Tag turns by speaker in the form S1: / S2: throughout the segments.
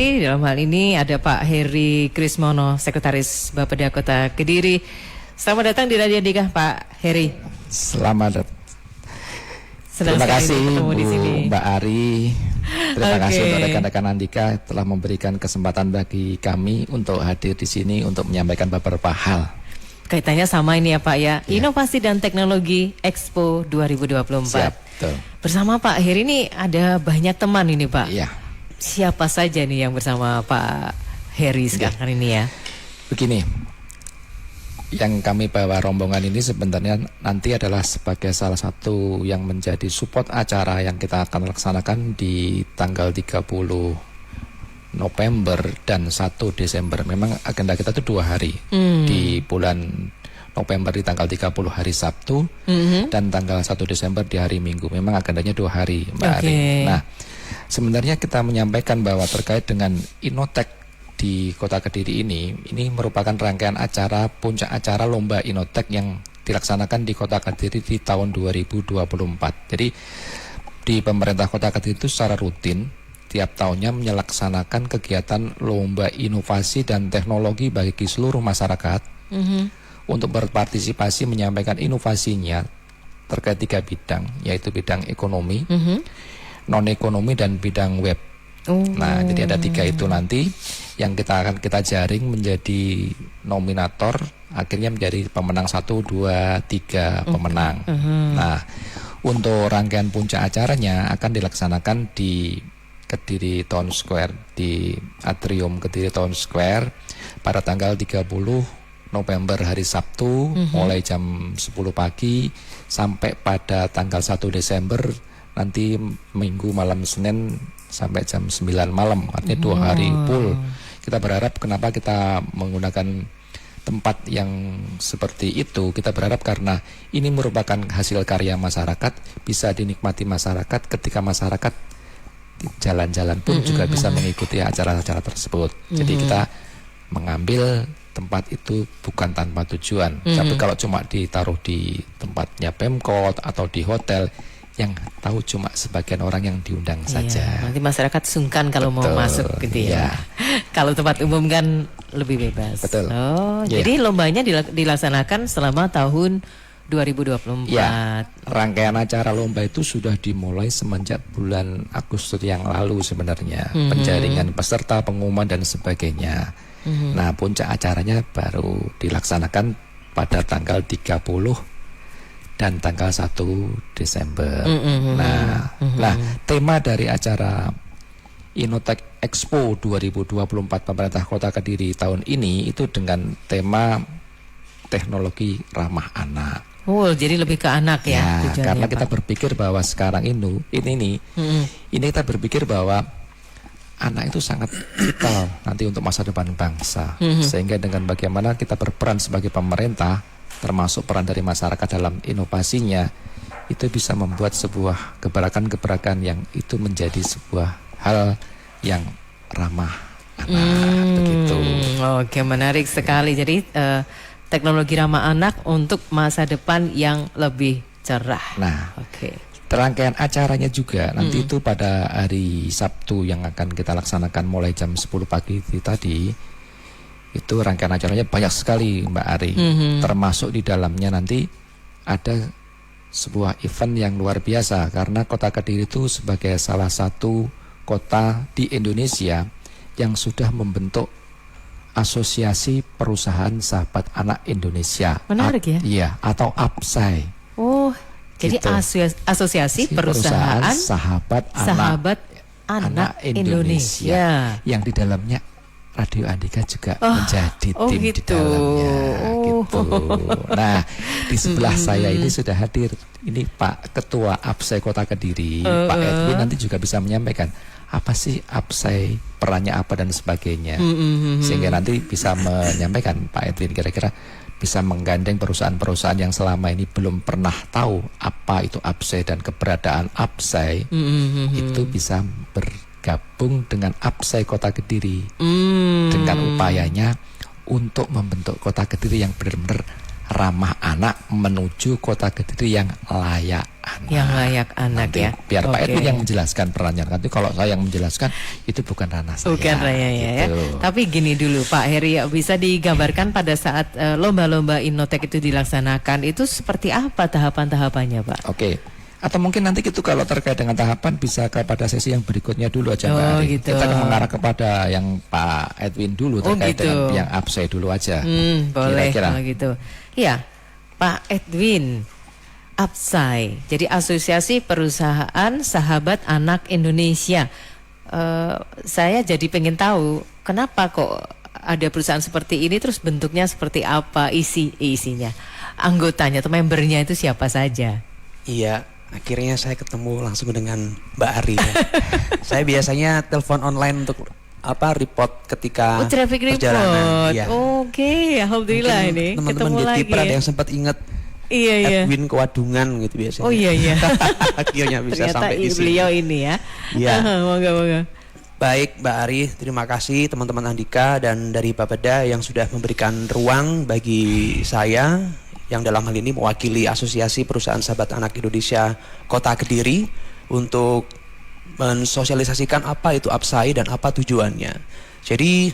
S1: Dalam hal ini ada Pak Heri Krismono, Sekretaris Bapeda Kota Kediri. Selamat datang di Radio Andika, Pak Heri.
S2: Selamat datang.
S1: Terima
S2: kasih Bu
S1: di sini.
S2: Mbak Ari. Terima kasih untuk rekan-rekan Andika telah memberikan kesempatan bagi kami untuk hadir di sini untuk menyampaikan beberapa hal.
S1: Kaitannya sama ini ya Pak ya, Inovasi dan Teknologi Expo 2024.
S2: Siap, betul.
S1: Bersama Pak Heri ini ada banyak teman ini Pak.
S2: Iya.
S1: Siapa saja nih yang bersama Pak Heri sekarang ini ya?
S2: Begini, yang kami bawa rombongan ini sebenarnya nanti adalah sebagai salah satu yang menjadi support acara yang kita akan laksanakan di tanggal 30 November dan 1 Desember. Memang agenda kita itu 2 hari. Di bulan November di tanggal 30 hari Sabtu dan tanggal 1 Desember di hari Minggu. Memang agendanya 2 hari, Mbak Ari. Nah, sebenarnya kita menyampaikan bahwa terkait dengan Innotek di Kota Kediri ini merupakan rangkaian acara, puncak acara Lomba Innotek yang dilaksanakan di Kota Kediri di tahun 2024. Jadi di pemerintah Kota Kediri itu secara rutin tiap tahunnya menyelaksanakan kegiatan Lomba Inovasi dan Teknologi bagi seluruh masyarakat untuk berpartisipasi menyampaikan inovasinya terkait 3 bidang, yaitu bidang ekonomi, non-ekonomi, dan bidang web. Nah, jadi ada 3 itu nanti yang kita jaring menjadi nominator, akhirnya menjadi pemenang 1, 2, 3 pemenang. Nah, untuk rangkaian puncak acaranya akan dilaksanakan di Kediri Town Square, di Atrium Kediri Town Square pada tanggal 30 November hari Sabtu mulai jam 10 pagi sampai pada tanggal 1 Desember nanti Minggu malam Senin sampai jam 9 malam, artinya 2 hari full. Kita berharap kenapa kita menggunakan tempat yang seperti itu, kita berharap karena ini merupakan hasil karya masyarakat, bisa dinikmati masyarakat ketika masyarakat jalan-jalan pun juga bisa mengikuti acara-acara tersebut. Jadi kita mengambil tempat itu bukan tanpa tujuan. Tapi kalau cuma ditaruh di tempatnya Pemkot atau di hotel, yang tahu cuma sebagian orang yang diundang saja.
S1: Nanti masyarakat sungkan kalau mau masuk gitu ya. Kalau tempat umum kan lebih bebas.
S2: Betul.
S1: Jadi lombanya dilaksanakan selama tahun 2024.
S2: Ya, rangkaian acara lomba itu sudah dimulai semenjak bulan Agustus yang lalu sebenarnya. Penjaringan peserta, pengumuman dan sebagainya. Nah, puncak acaranya baru dilaksanakan pada tanggal 30 dan tanggal 1 Desember. Nah, tema dari acara Innotek Expo 2024 pemerintah Kota Kediri tahun ini itu dengan tema teknologi ramah anak.
S1: Jadi lebih ke anak ya.
S2: Karena kita berpikir bahwa sekarang ini kita berpikir bahwa anak itu sangat vital nanti untuk masa depan bangsa. Sehingga dengan bagaimana kita berperan sebagai pemerintah, termasuk peran dari masyarakat dalam inovasinya, itu bisa membuat sebuah gebrakan-gebrakan yang itu menjadi sebuah hal yang ramah anak. Begitu.
S1: Oke, menarik sekali. Jadi teknologi ramah anak untuk masa depan yang lebih cerah.
S2: Nah, rangkaian acaranya juga nanti itu pada hari Sabtu yang akan kita laksanakan mulai jam 10 pagi tadi. Itu rangkaian acaranya banyak sekali Mbak Ari. Termasuk di dalamnya nanti ada sebuah event yang luar biasa karena Kota Kediri itu sebagai salah satu kota di Indonesia yang sudah membentuk Asosiasi Perusahaan Sahabat Anak Indonesia.
S1: Menarik ya?
S2: Iya, atau APSAI.
S1: Jadi Asosiasi Perusahaan Sahabat Anak Indonesia.
S2: Yang di dalamnya Radio Andika juga menjadi tim di dalamnya. Gitu. Nah, di sebelah saya ini sudah hadir ini Pak Ketua APSAI Kota Kediri, Pak Edwin, nanti juga bisa menyampaikan apa sih APSAI, perannya apa dan sebagainya. Sehingga nanti bisa menyampaikan Pak Edwin kira-kira bisa menggandeng perusahaan-perusahaan yang selama ini belum pernah tahu apa itu APSAI dan keberadaan APSAI, itu bisa bergabung dengan APSAI Kota Kediri dengan upayanya untuk membentuk Kota Kediri yang benar-benar ramah anak menuju kota Kediri yang layak anak.
S1: Yang layak anak. Nanti,
S2: ya. Biar Pak Edwin yang menjelaskan perannya. Nanti kalau saya yang menjelaskan itu bukan ranah saya.
S1: Bukan ranah
S2: gitu.
S1: ya. Tapi gini dulu Pak Heri, bisa digambarkan pada saat lomba-lomba Innotek itu dilaksanakan itu seperti apa tahapan-tahapannya Pak?
S2: Oke. Atau mungkin nanti itu kalau terkait dengan tahapan bisa kepada sesi yang berikutnya dulu aja Mbak Ari.
S1: Gitu.
S2: Kita akan mengarah kepada yang Pak Edwin dulu terkait dengan yang APSAI dulu aja.
S1: Boleh
S2: kira-kira.
S1: kalau gitu. Ya, Pak Edwin, APSAI, jadi Asosiasi Perusahaan Sahabat Anak Indonesia. Saya jadi pengen tahu kenapa kok ada perusahaan seperti ini, terus bentuknya seperti apa, isinya, anggotanya atau membernya itu siapa saja?
S3: Iya. Akhirnya saya ketemu langsung dengan Mbak Ari. Ya. Saya biasanya telepon online untuk report ketika
S1: traffic
S3: perjalanan.
S1: Ya. Oke, alhamdulillah. Mungkin ini
S3: teman-teman di Tipra ada yang sempat ingat Edwin Kewadungan gitu biasanya.
S1: Oh iya.
S3: Akhirnya bisa
S1: ternyata
S3: sampai di sini.
S1: Beliau ini ya.
S3: Iya.
S1: Moga-moga.
S3: Baik Mbak Ari, terima kasih teman-teman Andika dan dari Bapeda yang sudah memberikan ruang bagi saya yang dalam hal ini mewakili Asosiasi Perusahaan Sahabat Anak Indonesia Kota Kediri untuk mensosialisasikan apa itu APSAI dan apa tujuannya. Jadi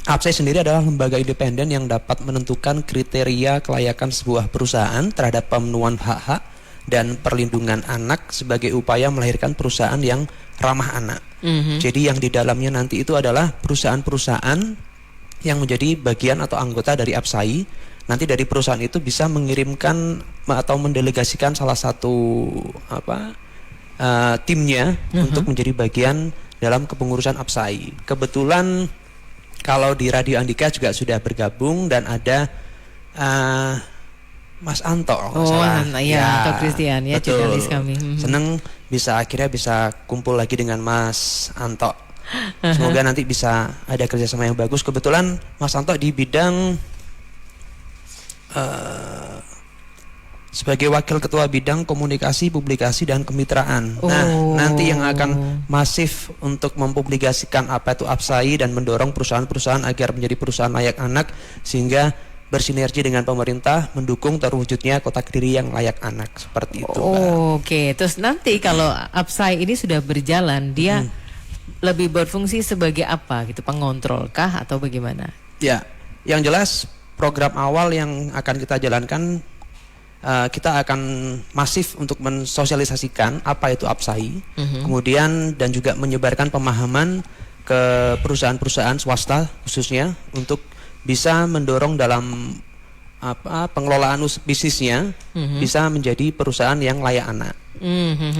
S3: APSAI sendiri adalah lembaga independen yang dapat menentukan kriteria kelayakan sebuah perusahaan terhadap pemenuhan hak-hak dan perlindungan anak sebagai upaya melahirkan perusahaan yang ramah anak. Jadi yang di dalamnya nanti itu adalah perusahaan-perusahaan yang menjadi bagian atau anggota dari APSAI. Nanti dari perusahaan itu bisa mengirimkan atau mendelegasikan salah satu timnya untuk menjadi bagian dalam kepengurusan APSAI. Kebetulan kalau di Radio Andika juga sudah bergabung dan ada Mas Anto.
S1: Anto Christian ya, jurnalis kami.
S3: Seneng akhirnya bisa kumpul lagi dengan Mas Anto. Semoga nanti bisa ada kerjasama yang bagus. Kebetulan Mas Anto di bidang sebagai wakil ketua bidang komunikasi, publikasi dan kemitraan. Nah, nanti yang akan masif untuk mempublikasikan apa itu APSAI dan mendorong perusahaan-perusahaan agar menjadi perusahaan layak anak sehingga bersinergi dengan pemerintah mendukung terwujudnya Kota Kediri yang layak anak seperti itu.
S1: Oke, terus nanti kalau APSAI ini sudah berjalan, dia lebih berfungsi sebagai apa gitu, pengontrol kah atau bagaimana?
S3: Ya, yang jelas program awal yang akan kita jalankan, kita akan masif untuk mensosialisasikan apa itu APSAI, kemudian dan juga menyebarkan pemahaman ke perusahaan-perusahaan swasta khususnya untuk bisa mendorong dalam pengelolaan bisnisnya bisa menjadi perusahaan yang layak anak.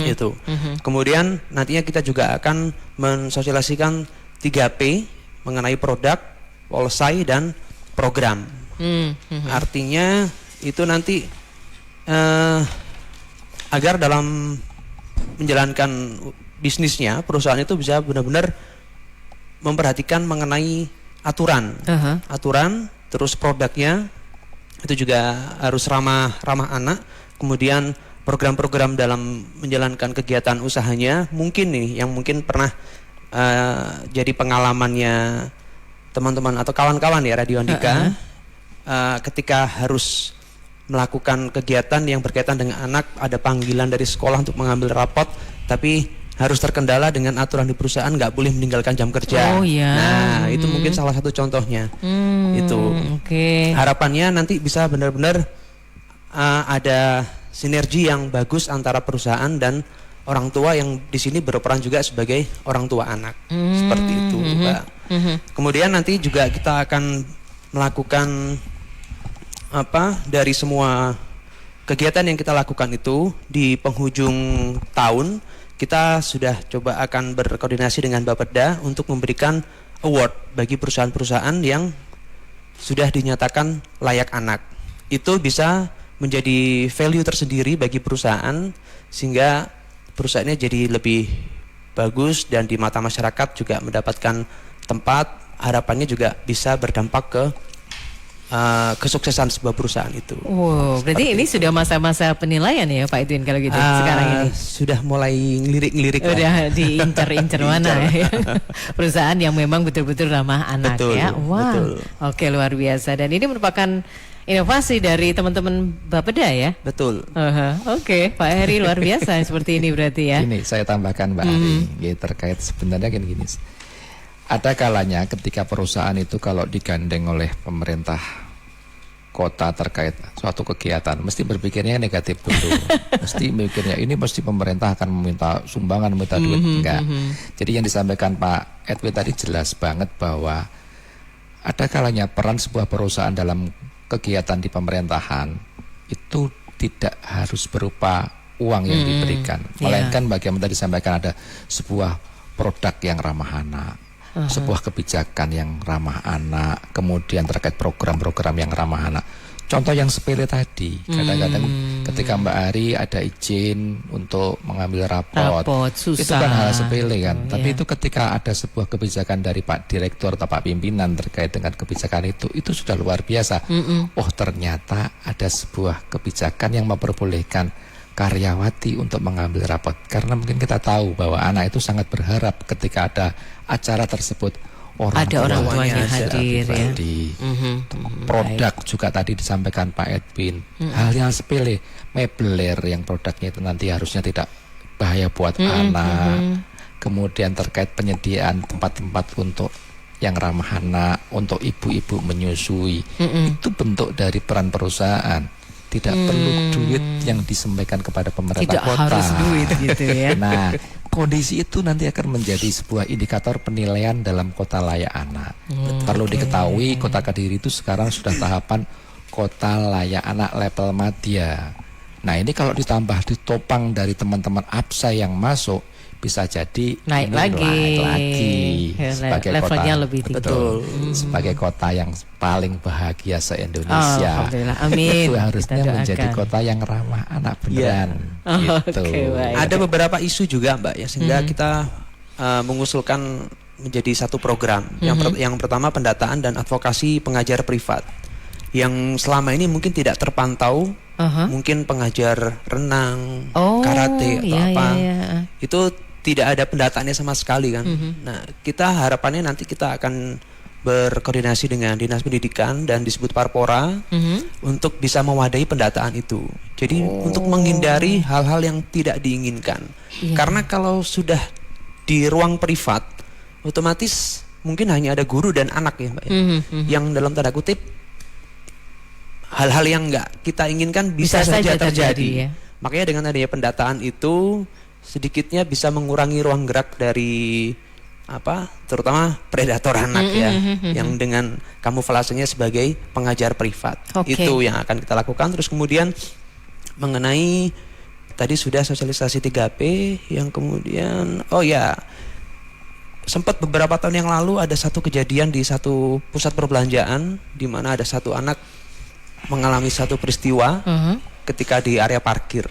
S3: Itu. Kemudian nantinya kita juga akan mensosialisasikan 3P mengenai produk, policy dan program. Artinya itu nanti agar dalam menjalankan bisnisnya perusahaan itu bisa benar-benar memperhatikan mengenai aturan, terus produknya itu juga harus ramah anak. Kemudian program-program dalam menjalankan kegiatan usahanya mungkin nih yang mungkin pernah jadi pengalamannya teman-teman atau kawan-kawan ya Radio Andika. Ketika harus melakukan kegiatan yang berkaitan dengan anak, ada panggilan dari sekolah untuk mengambil rapot, tapi harus terkendala dengan aturan di perusahaan, nggak boleh meninggalkan jam kerja. Nah, itu mungkin salah satu contohnya. Itu. Harapannya nanti bisa benar-benar ada sinergi yang bagus antara perusahaan dan orang tua yang di sini berperan juga sebagai orang tua anak. Seperti itu, Mbak. Kemudian nanti juga kita akan melakukan dari semua kegiatan yang kita lakukan itu di penghujung tahun kita sudah coba akan berkoordinasi dengan Bapeda untuk memberikan award bagi perusahaan-perusahaan yang sudah dinyatakan layak anak. Itu bisa menjadi value tersendiri bagi perusahaan sehingga perusahaannya jadi lebih bagus dan di mata masyarakat juga mendapatkan tempat. Harapannya juga bisa berdampak ke kesuksesan sebuah perusahaan itu.
S1: Berarti ini sudah masa-masa penilaian ya Pak Edwin kalau gitu sekarang ini?
S3: Sudah mulai ngelirik-ngelirik.
S1: Udah diincar-incar mana ya perusahaan yang memang betul-betul ramah anak. Betul, ya. Wah, betul. Oke, luar biasa. Dan ini merupakan inovasi dari teman-teman Bapeda ya.
S3: Betul.
S1: Oke, Pak Heri luar biasa seperti ini berarti ya.
S2: Ini saya tambahkan Mbak Ari, ya, terkait sebenarnya gini. Ada kalanya ketika perusahaan itu kalau digandeng oleh pemerintah kota terkait suatu kegiatan, mesti berpikirnya negatif dulu. Mesti mikirnya ini pasti pemerintah akan meminta sumbangan, meminta duit. Enggak. Jadi yang disampaikan Pak Edwin tadi jelas banget bahwa ada kalanya peran sebuah perusahaan dalam kegiatan di pemerintahan itu tidak harus berupa uang yang diberikan, melainkan bagaimana tadi disampaikan ada sebuah produk yang ramah anak, sebuah kebijakan yang ramah anak, kemudian terkait program-program yang ramah anak. Contoh yang sepele tadi, kadang-kadang ketika Mbak Ari ada izin untuk mengambil rapot
S1: susah.
S2: Itu kan hal sepele kan. Tapi itu ketika ada sebuah kebijakan dari Pak Direktur atau Pak Pimpinan terkait dengan kebijakan itu sudah luar biasa. Oh ternyata ada sebuah kebijakan yang memperbolehkan karyawati untuk mengambil rapot. Karena mungkin kita tahu bahwa anak itu sangat berharap ketika ada acara tersebut
S1: ada orang tuanya hadir ya.
S2: Produk juga tadi disampaikan Pak Edwin, hal yang sepele, mebler yang produknya itu nanti harusnya tidak bahaya buat anak. Kemudian terkait penyediaan tempat-tempat untuk yang ramah anak, untuk ibu-ibu menyusui, itu bentuk dari peran perusahaan. Tidak perlu duit yang disampaikan kepada pemerintah kota.
S1: Tidak harus duit gitu ya.
S2: Nah, kondisi itu nanti akan menjadi sebuah indikator penilaian dalam kota layak anak. Perlu diketahui Kota Kediri itu sekarang sudah tahapan kota layak anak level madya. Nah ini kalau ditambah ditopang dari teman-teman APSA yang masuk, bisa jadi
S1: naik lagi
S2: sebagai
S1: levelnya
S2: kota,
S1: lebih tinggi.
S2: Betul, sebagai kota yang paling bahagia se-Indonesia.
S1: Alhamdulillah, amin.
S2: Itu harusnya
S1: Kita
S2: menjadi
S1: doakan.
S2: kota yang ramah anak beneran. Gitu.
S1: Baik.
S3: Ada beberapa isu juga Mbak ya, sehingga kita mengusulkan menjadi satu program. Yang pertama pendataan dan advokasi pengajar privat yang selama ini mungkin tidak terpantau. Mungkin pengajar renang, karate atau apa, itu tidak ada pendataannya sama sekali kan. Nah kita harapannya nanti kita akan berkoordinasi dengan Dinas Pendidikan dan disebut Parpora untuk bisa mewadahi pendataan itu. Jadi untuk menghindari hal-hal yang tidak diinginkan. Karena kalau sudah di ruang privat, otomatis mungkin hanya ada guru dan anak ya Mbak ya, yang dalam tanda kutip hal-hal yang nggak kita inginkan bisa saja terjadi. Ya. Makanya dengan adanya pendataan itu sedikitnya bisa mengurangi ruang gerak dari terutama predator anak ya, yang dengan kamuflasenya sebagai pengajar privat. Itu yang akan kita lakukan. Terus kemudian mengenai tadi sudah sosialisasi 3P, yang kemudian sempat beberapa tahun yang lalu ada satu kejadian di satu pusat perbelanjaan di mana ada satu anak mengalami satu peristiwa ketika di area parkir.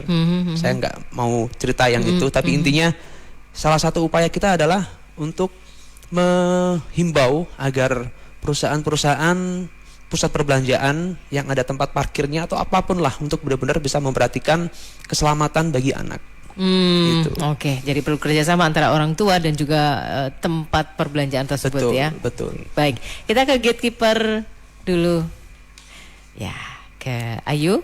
S3: Saya nggak mau cerita yang itu, tapi intinya salah satu upaya kita adalah untuk menghimbau agar perusahaan-perusahaan pusat perbelanjaan yang ada tempat parkirnya atau apapun lah untuk benar-benar bisa memperhatikan keselamatan bagi anak. Gitu.
S1: Oke, jadi perlu kerjasama antara orang tua dan juga tempat perbelanjaan tersebut.
S3: Betul,
S1: ya.
S3: Betul.
S1: Baik, kita ke gatekeeper dulu. Ya, ke Ayu.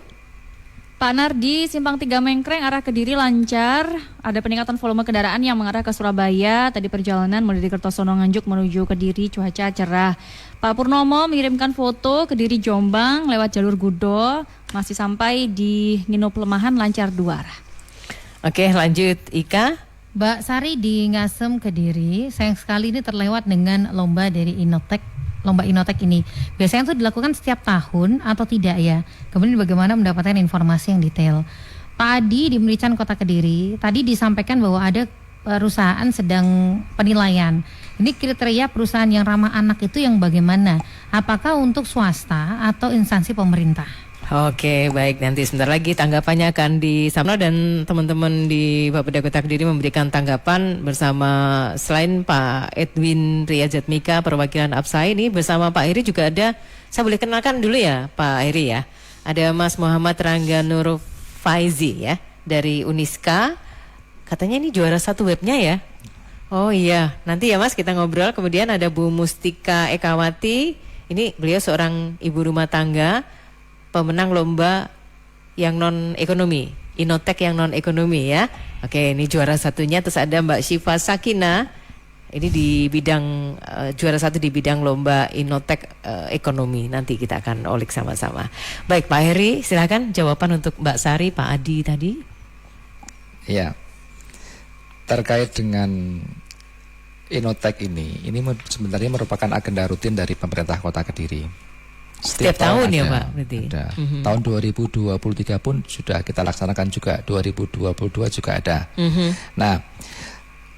S4: Pak Nardi, Simpang 3 Mengkreng arah Kediri lancar. Ada peningkatan volume kendaraan yang mengarah ke Surabaya. Tadi perjalanan mulai dari Kertosono Nganjuk menuju Kediri, cuaca cerah. Pak Purnomo mengirimkan foto Kediri Jombang lewat jalur Gudo. Masih sampai di Ngino Pelemahan lancar 2 arah.
S1: Oke, lanjut Ika.
S5: Mbak Sari di Ngasem Kediri, sayang sekali ini terlewat dengan lomba dari Inotek. Lomba Inotek ini biasanya itu dilakukan setiap tahun atau tidak ya? Kemudian bagaimana mendapatkan informasi yang detail? Pak Adi di Merican Kota Kediri tadi disampaikan bahwa ada perusahaan sedang penilaian. Ini kriteria perusahaan yang ramah anak itu yang bagaimana? Apakah untuk swasta atau instansi pemerintah?
S1: Oke, baik, nanti sebentar lagi tanggapannya akan disampaikan dan teman-teman di Bapeda Kota Kediri memberikan tanggapan bersama selain Pak Edwin Riyazatmika perwakilan APSA ini bersama Pak Heri juga ada, saya boleh kenalkan dulu ya Pak Heri ya. Ada Mas Muhammad Rangga Nur Faizi ya dari Uniska. Katanya ini juara 1 webnya ya. Oh iya, nanti ya Mas kita ngobrol. Kemudian ada Bu Mustika Ekawati. Ini beliau seorang ibu rumah tangga. pemenang lomba yang non ekonomi, Inotek yang non ekonomi ya. Oke, ini juara satunya. Terus ada Mbak Syifa Sakina, ini di bidang juara satu di bidang lomba Inotek ekonomi. Nanti kita akan ulik sama-sama. Baik Pak Heri, silakan jawaban untuk Mbak Sari, Pak Adi tadi.
S2: Ya, terkait dengan Inotek ini sebenarnya merupakan agenda rutin dari pemerintah Kota Kediri.
S1: Setiap tahun
S2: ada,
S1: ya Pak? Berarti.
S2: Ada. Tahun 2023 pun sudah kita laksanakan juga, 2022 juga ada. Nah,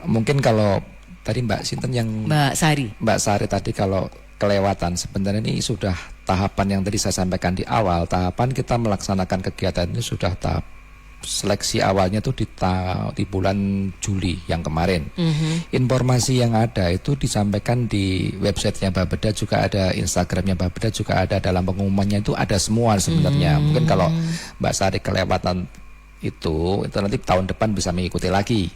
S2: mungkin kalau tadi Mbak Sinten yang Mbak Sari tadi kalau kelewatan, sebenarnya ini sudah tahapan yang tadi saya sampaikan di awal. Tahapan kita melaksanakan kegiatan ini sudah tahap seleksi awalnya tuh di bulan Juli yang kemarin. Informasi yang ada itu disampaikan di websitenya Bapeda, juga ada Instagramnya Bapeda, juga ada dalam pengumumannya, itu ada semua sebenarnya. Mungkin kalau Mbak Sari kelewatan itu nanti tahun depan bisa mengikuti lagi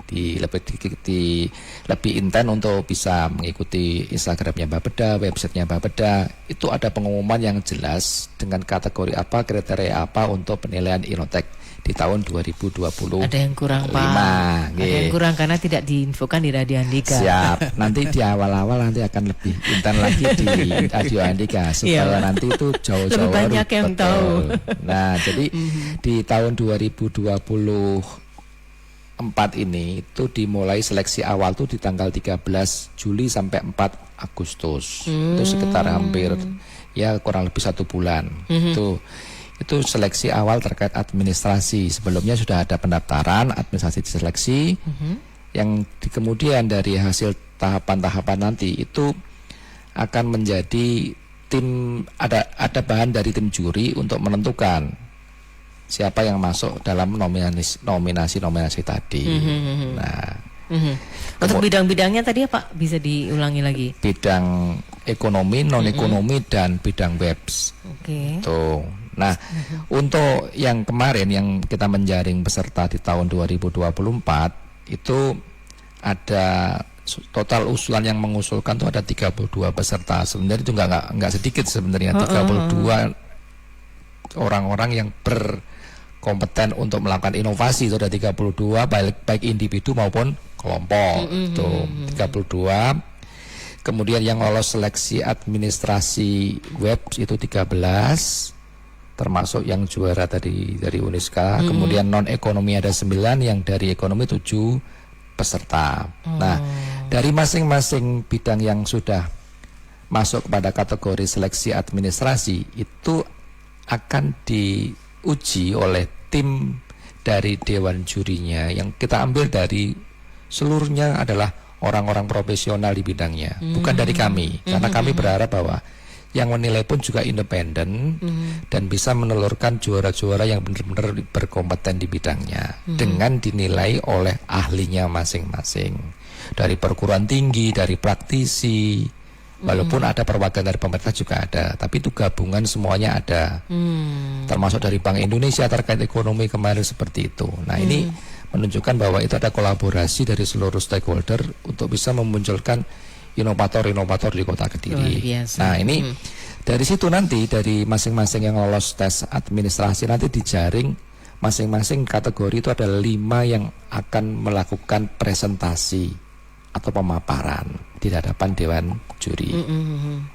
S2: lebih intens untuk bisa mengikuti Instagramnya Bapeda, websitenya Bapeda. Itu ada pengumuman yang jelas dengan kategori apa, kriteria apa untuk penilaian Inotek di tahun 2020.
S1: Ada yang kurang Pak. Ada yang kurang karena tidak diinfokan di Radio Andika.
S2: Siap. Nanti di awal-awal nanti akan lebih intens lagi di Radio Andika supaya nanti itu jauh-jauh
S1: lebih banyak yang tahu.
S2: Nah, jadi di tahun 2024 ini itu dimulai seleksi awal tuh di tanggal 13 Juli sampai 4 Agustus. Itu sekitar hampir ya kurang lebih 1 bulan. Itu seleksi awal terkait administrasi. Sebelumnya sudah ada pendaftaran, administrasi diseleksi. Yang kemudian dari hasil tahapan-tahapan nanti itu akan menjadi tim, ada bahan dari tim juri untuk menentukan siapa yang masuk dalam nominasi tadi. Nah,
S1: untuk bidang-bidangnya tadi apa? Bisa diulangi lagi?
S2: Bidang ekonomi, non ekonomi, dan bidang webs.
S1: Oke.
S2: Tuh. Nah, untuk yang kemarin yang kita menjaring peserta di tahun 2024 itu ada total usulan yang mengusulkan itu ada 32 peserta. Sebenarnya itu enggak sedikit sebenarnya, 32 orang-orang yang berkompeten untuk melakukan inovasi. Itu ada 32 baik individu maupun kelompok. Itu 32. Kemudian yang lolos seleksi administrasi web itu 13, termasuk yang juara tadi dari Uniska. Kemudian non ekonomi ada 9, yang dari ekonomi 7 peserta. Nah, dari masing-masing bidang yang sudah masuk pada kategori seleksi administrasi itu akan diuji oleh tim dari dewan jurinya, yang kita ambil dari seluruhnya adalah orang-orang profesional di bidangnya, bukan dari kami, karena kami berharap bahwa yang menilai pun juga independen dan bisa menelurkan juara-juara yang benar-benar berkompeten di bidangnya dengan dinilai oleh ahlinya masing-masing, dari perguruan tinggi, dari praktisi, walaupun ada perwakilan dari pemerintah juga ada, tapi itu gabungan semuanya ada, termasuk dari Bank Indonesia terkait ekonomi kemarin seperti itu. Nah, ini menunjukkan bahwa itu ada kolaborasi dari seluruh stakeholder untuk bisa memunculkan inovator-inovator di Kota Kediri. Nah, ini dari situ nanti dari masing-masing yang lolos tes administrasi nanti dijaring masing-masing kategori itu ada 5 yang akan melakukan presentasi atau pemaparan di hadapan dewan juri.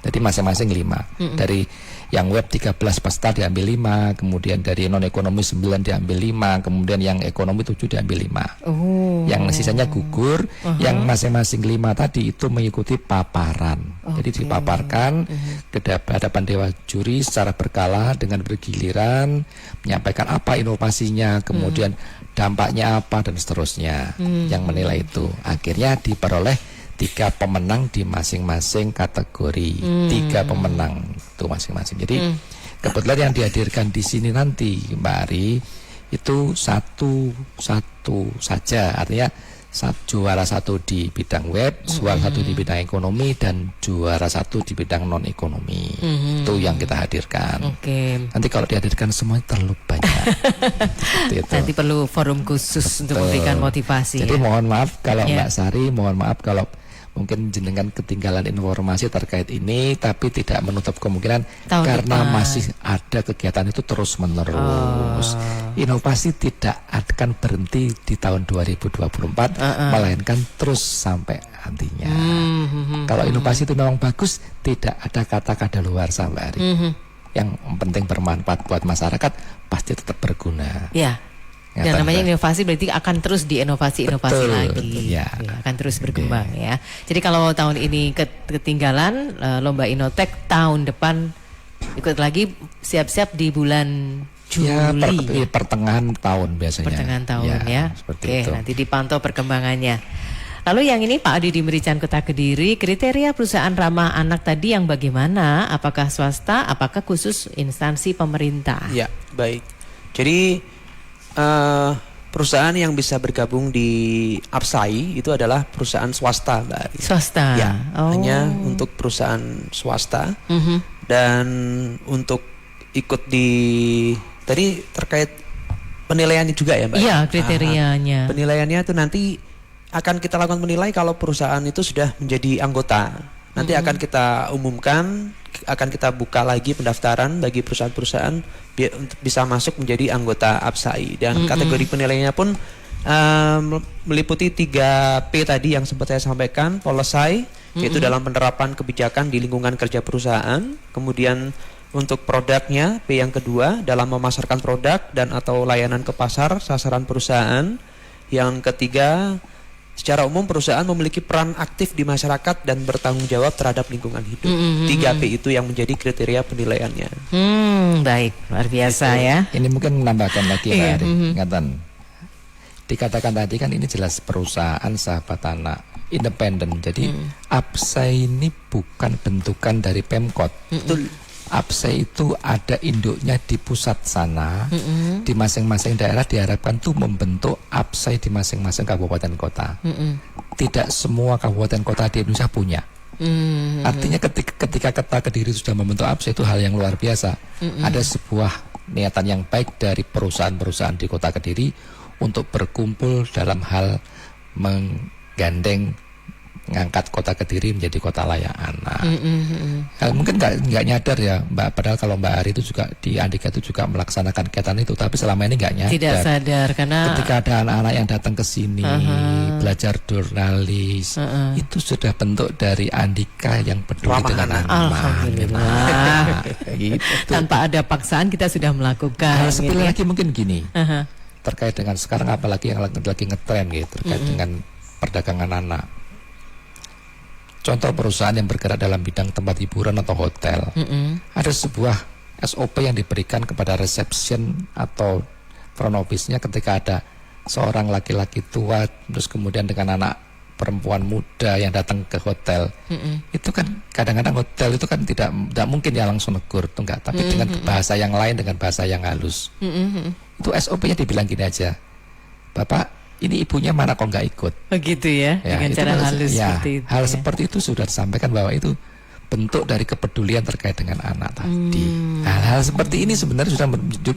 S2: Jadi masing-masing 5. Dari yang web 13 peserta diambil 5, kemudian dari non ekonomi 9 diambil 5, kemudian yang ekonomi 7 diambil 5. Yang sisanya gugur, yang masing-masing 5 tadi itu mengikuti paparan. Jadi dipaparkan ke hadapan dewan juri secara berkala dengan bergiliran, menyampaikan apa inovasinya, kemudian dampaknya apa, dan seterusnya. Yang menilai itu akhirnya diperoleh 3 pemenang di masing-masing kategori. 3 pemenang itu masing-masing. Jadi kebetulan yang dihadirkan di sini nanti Mbak Ari itu satu saja, artinya juara 1 di bidang web, juara 1 di bidang ekonomi, dan juara 1 di bidang non ekonomi. Itu yang kita hadirkan. Nanti kalau dihadirkan semuanya terlalu banyak.
S1: Nanti perlu forum khusus untuk memberikan motivasi.
S2: Jadi mohon maaf kalau Mbak Sari, mohon maaf kalau mungkin jenengan ketinggalan informasi terkait ini, tapi tidak menutup kemungkinan
S1: Tahun
S2: karena
S1: depan.
S2: masih ada kegiatan itu terus menerus. Inovasi tidak akan berhenti di tahun 2024, melainkan terus sampai nantinya. Kalau inovasi itu memang bagus, tidak ada kata kadaluarsa, Mbak Ari. Yang penting bermanfaat buat masyarakat, pasti tetap berguna.
S1: Ya. Dan
S2: Nyata,
S1: namanya
S2: Mbak.
S1: inovasi berarti akan terus diinovasi-inovasi
S2: Betul,
S1: lagi.
S2: ya.
S1: Akan terus berkembang ya. Jadi kalau tahun ini ketinggalan lomba Innotek, tahun depan ikut lagi, siap-siap di bulan Juli.
S2: Ya, pertengahan tahun biasanya.
S1: Pertengahan tahun ya.
S2: Seperti
S1: Oke,
S2: itu.
S1: nanti dipantau perkembangannya. Lalu yang ini Pak Adi di Merican Kota Kediri, kriteria perusahaan ramah anak tadi yang bagaimana? Apakah swasta, apakah khusus instansi pemerintah?
S3: Ya, baik. Jadi perusahaan yang bisa bergabung di Apsai itu adalah perusahaan swasta, Mbak Ari.
S1: Swasta.
S3: Ya,
S1: Oh.
S3: hanya untuk perusahaan swasta.
S1: Mhm.
S3: Dan untuk ikut di tadi terkait penilaiannya juga ya, Mbak.
S1: Iya, kriterianya.
S3: Penilaiannya itu nanti akan kita lakukan menilai kalau perusahaan itu sudah menjadi anggota. Nanti akan kita umumkan, akan kita buka lagi pendaftaran bagi perusahaan-perusahaan untuk bisa masuk menjadi anggota Apsai. Dan kategori penilaiannya pun meliputi 3P tadi yang sempat saya sampaikan, policy, yaitu dalam penerapan kebijakan di lingkungan kerja perusahaan. Kemudian untuk produknya, P yang kedua, dalam memasarkan produk dan atau layanan ke pasar sasaran perusahaan. Yang ketiga, secara umum perusahaan memiliki peran aktif di masyarakat dan bertanggung jawab terhadap lingkungan hidup. 3P itu yang menjadi kriteria penilaiannya.
S1: Baik, luar biasa ya.
S2: Ini mungkin menambahkan lagi Pak
S1: Iya,
S2: Ari. Ingatan. Dikatakan tadi kan ini jelas perusahaan sahabat anak independen. Jadi Apsai ini bukan bentukan dari Pemkot.
S3: Betul.
S2: Apsai itu ada induknya di pusat sana. Di masing-masing daerah diharapkan tuh membentuk Apsai di masing-masing kabupaten kota. Tidak semua kabupaten kota di Indonesia punya. Artinya ketika Kota Kediri sudah membentuk Apsai itu hal yang luar biasa. Ada sebuah niatan yang baik dari perusahaan-perusahaan di Kota Kediri untuk berkumpul dalam hal menggandeng ngangkat Kota Kediri menjadi kota layak anak. Mungkin nggak nyadar ya Mbak, padahal kalau Mbak Ari itu juga di Andika itu juga melaksanakan kegiatan itu, tapi selama ini nggak nyadar.
S1: Tidak sadar karena
S2: Ketika ada anak-anak yang datang ke sini belajar jurnalis, itu sudah bentuk dari Andika yang peduli
S3: Ramah
S2: dengan
S3: anak.
S2: anak.
S1: Alhamdulillah.
S2: Gitu.
S1: tanpa ada paksaan kita sudah melakukan.
S2: Hal sepele
S1: gitu ya.
S2: lagi mungkin gini,
S1: Aha.
S2: terkait dengan sekarang apalagi yang lagi ngetren gitu, terkait dengan perdagangan anak. Contoh perusahaan yang bergerak dalam bidang tempat hiburan atau hotel, ada sebuah SOP yang diberikan kepada reception atau front office-nya ketika ada seorang laki-laki tua terus kemudian dengan anak perempuan muda yang datang ke hotel. Itu kan kadang-kadang hotel itu kan tidak mungkin ya langsung negur tuh enggak, tapi dengan bahasa yang lain, dengan bahasa yang halus. Itu SOP-nya dibilang gini aja, Bapak ini ibunya mana kok nggak ikut?
S1: Begitu ya, dengan
S2: itu
S1: cara
S2: kan-
S1: halus
S2: ya,
S1: seperti itu.
S2: hal
S1: ya.
S2: seperti itu sudah disampaikan bahwa itu bentuk dari kepedulian terkait dengan anak tadi. Hal-hal seperti ini sebenarnya sudah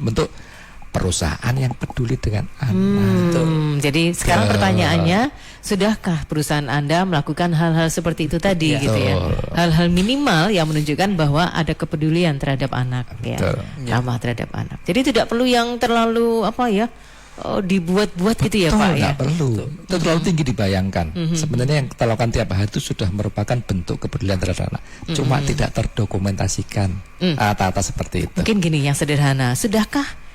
S2: bentuk perusahaan yang peduli dengan anak.
S1: Jadi sekarang pertanyaannya, sudahkah perusahaan Anda melakukan hal-hal seperti itu tadi gitu ya? Hal-hal minimal yang menunjukkan bahwa ada kepedulian terhadap anak ya,
S2: Betul.
S1: ramah terhadap anak. Jadi tidak perlu yang terlalu apa ya, dibuat-buat gitu ya
S2: Betul,
S1: Pak ya.
S2: nggak perlu. Itu terlalu tinggi dibayangkan. Sebenarnya yang kita lakukan tiap hari itu sudah merupakan bentuk kepedulian terhadap anak. Cuma tidak terdokumentasikan kata-kata seperti itu.
S1: Mungkin gini yang sederhana, sudahkah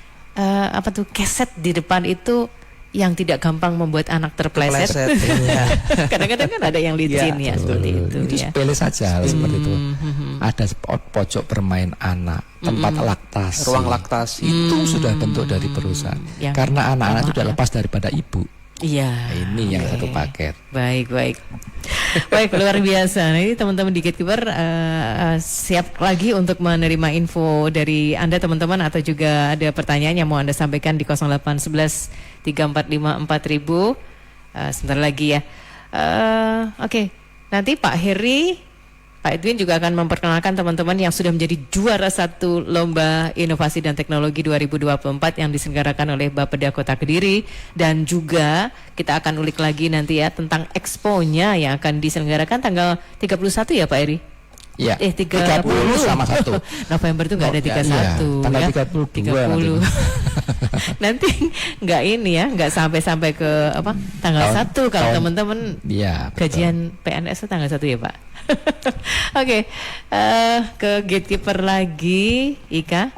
S1: apa tuh keset di depan itu yang tidak gampang membuat anak terpleset?
S3: Kepleset, iya.
S1: Kadang-kadang kan ada yang licin ya seperti itu
S2: Itu
S1: ya.
S2: sepele saja hal seperti itu. Ada pojok bermain anak, tempat laktasi.
S3: Ruang laktasi.
S2: Itu sudah bentuk dari perusahaan.
S1: Yang
S2: Karena anak-anak itu
S1: ramah
S2: tidak lepas daripada ibu.
S1: Iya.
S2: Ini yang satu paket.
S1: Baik. Baik, luar biasa. Nah, ini teman-teman di Gatekeeper siap lagi untuk menerima info dari Anda teman-teman, atau juga ada pertanyaan yang mau Anda sampaikan di 0811 345 4000. Sebentar lagi ya. Oke. Nanti Pak Heri Pak Edwin juga akan memperkenalkan teman-teman yang sudah menjadi juara 1 Lomba Inovasi dan Teknologi 2024 yang diselenggarakan oleh Bapeda Kota Kediri, dan juga kita akan ulik lagi nanti ya tentang expo-nya yang akan diselenggarakan tanggal 31 ya Pak Eri?
S2: Ya,
S1: 30
S2: sama 1
S1: November tuh nggak ada 31
S2: tanggal
S1: ya.
S2: 32
S1: Nanti nggak ini ya, nggak sampai ke apa tanggal 1 kalau teman-teman
S2: ya,
S1: gajian PNS itu tanggal 1 ya Pak. Oke, ke gatekeeper lagi, Ika.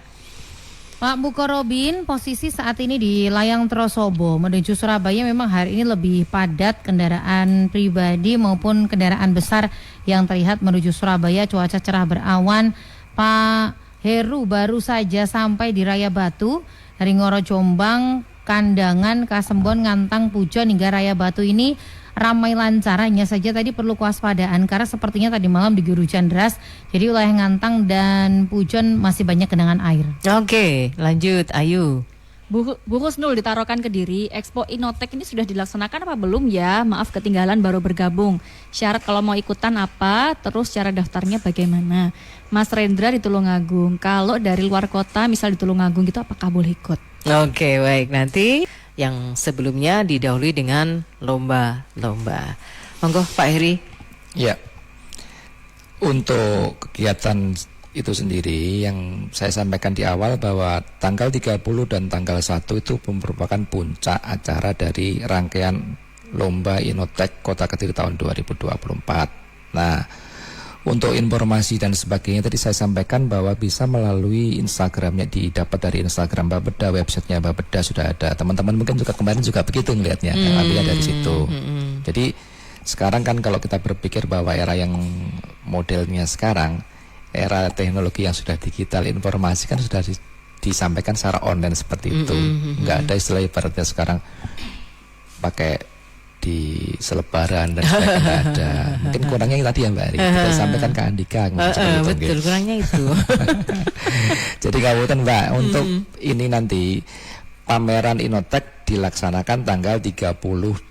S5: Pak Buko Robin, posisi saat ini di Layang Trosobo menuju Surabaya memang hari ini lebih padat kendaraan pribadi maupun kendaraan besar yang terlihat menuju Surabaya. Cuaca cerah berawan. Pak Heru baru saja sampai di Raya Batu dari Ngoro Jombang, Kandangan, Kasembon, Ngantang, Pujon hingga Raya Batu ini ramai lancar, hanya saja tadi perlu kewaspadaan karena sepertinya tadi malam diguyur hujan deras. Jadi wilayah Ngantang dan Pujon masih banyak genangan air.
S1: Oke, lanjut Ayu.
S4: Bu Husnul di Tarokan Kediri, Expo Innotek ini sudah dilaksanakan apa belum ya? Maaf ketinggalan baru bergabung. Syarat kalau mau ikutan apa? Terus cara daftarnya bagaimana? Mas Rendra di Tulungagung, kalau dari luar kota misal di Tulungagung gitu apakah boleh ikut?
S1: Oke, baik, nanti yang sebelumnya didahului dengan lomba-lomba. Monggo Pak Heri.
S2: Ya, untuk kegiatan itu sendiri yang saya sampaikan di awal bahwa tanggal 30 dan tanggal 1 itu merupakan puncak acara dari rangkaian Lomba Innotek Kota Kediri tahun 2024. Nah, untuk informasi dan sebagainya tadi saya sampaikan bahwa bisa melalui Instagramnya, didapat dari Instagram Bapeda, websitenya Bapeda sudah ada. Teman-teman mungkin juga kemarin juga begitu melihatnya, ambilnya dari situ. Jadi sekarang kan kalau kita berpikir bahwa era yang modelnya sekarang, era teknologi yang sudah digital, informasi kan sudah disampaikan secara online seperti itu. Nggak ada istilah ibaratnya sekarang pakai di selebaran dan sebagainya, nggak ada. Mungkin kurangnya yang tadi ya Mbak Ari, kita sampaikan ke Andika.
S1: Betul, kurangnya itu.
S2: Jadi kabupaten Mbak, untuk ini nanti pameran Innotek dilaksanakan tanggal 30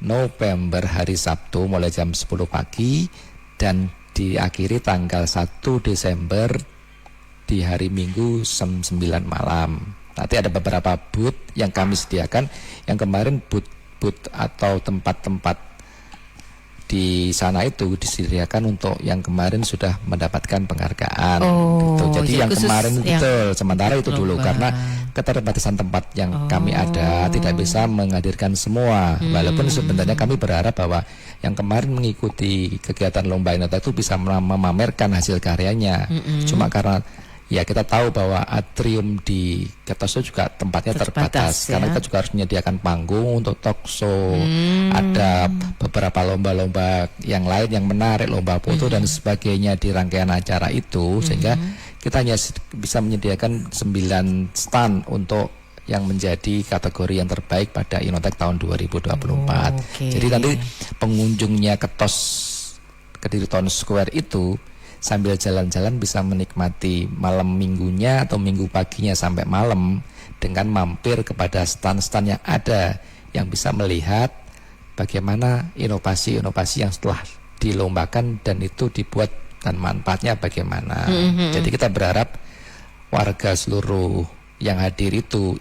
S2: November hari Sabtu mulai jam 10 pagi dan diakhiri tanggal 1 Desember di hari Minggu jam 9 malam. Nanti ada beberapa booth yang kami sediakan, yang kemarin booth atau tempat-tempat di sana itu disediakan untuk yang kemarin sudah mendapatkan penghargaan. Gitu. Jadi yang kemarin betul, sementara itu dulu karena keterbatasan tempat yang kami ada tidak bisa menghadirkan semua. Walaupun sebenarnya kami berharap bahwa yang kemarin mengikuti kegiatan Lomba Innotek itu bisa memamerkan hasil karyanya. Cuma karena ya kita tahu bahwa atrium di Kertosono juga tempatnya terbatas ya? Karena kita juga harus menyediakan panggung untuk talk show, ada beberapa lomba-lomba yang lain yang menarik, lomba foto dan sebagainya di rangkaian acara itu, sehingga kita hanya bisa menyediakan 9 stand untuk yang menjadi kategori yang terbaik pada Innotek tahun 2024. Jadi nanti pengunjungnya ke TOS Kediri Town Square itu sambil jalan-jalan bisa menikmati malam minggunya atau minggu paginya sampai malam dengan mampir kepada stand-stand yang ada, yang bisa melihat bagaimana inovasi-inovasi yang setelah dilombakan dan itu dibuat dan manfaatnya bagaimana. Jadi kita berharap warga seluruh yang hadir itu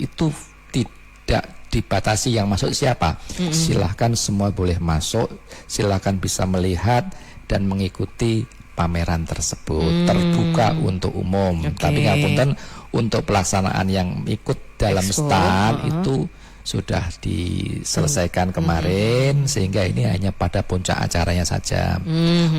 S2: tidak dibatasi yang masuk siapa. Silahkan semua boleh masuk, silahkan bisa melihat dan mengikuti pameran tersebut, terbuka untuk umum. Tapi ngapunten untuk pelaksanaan yang ikut dalam stand itu sudah diselesaikan kemarin, sehingga ini hanya pada puncak acaranya saja.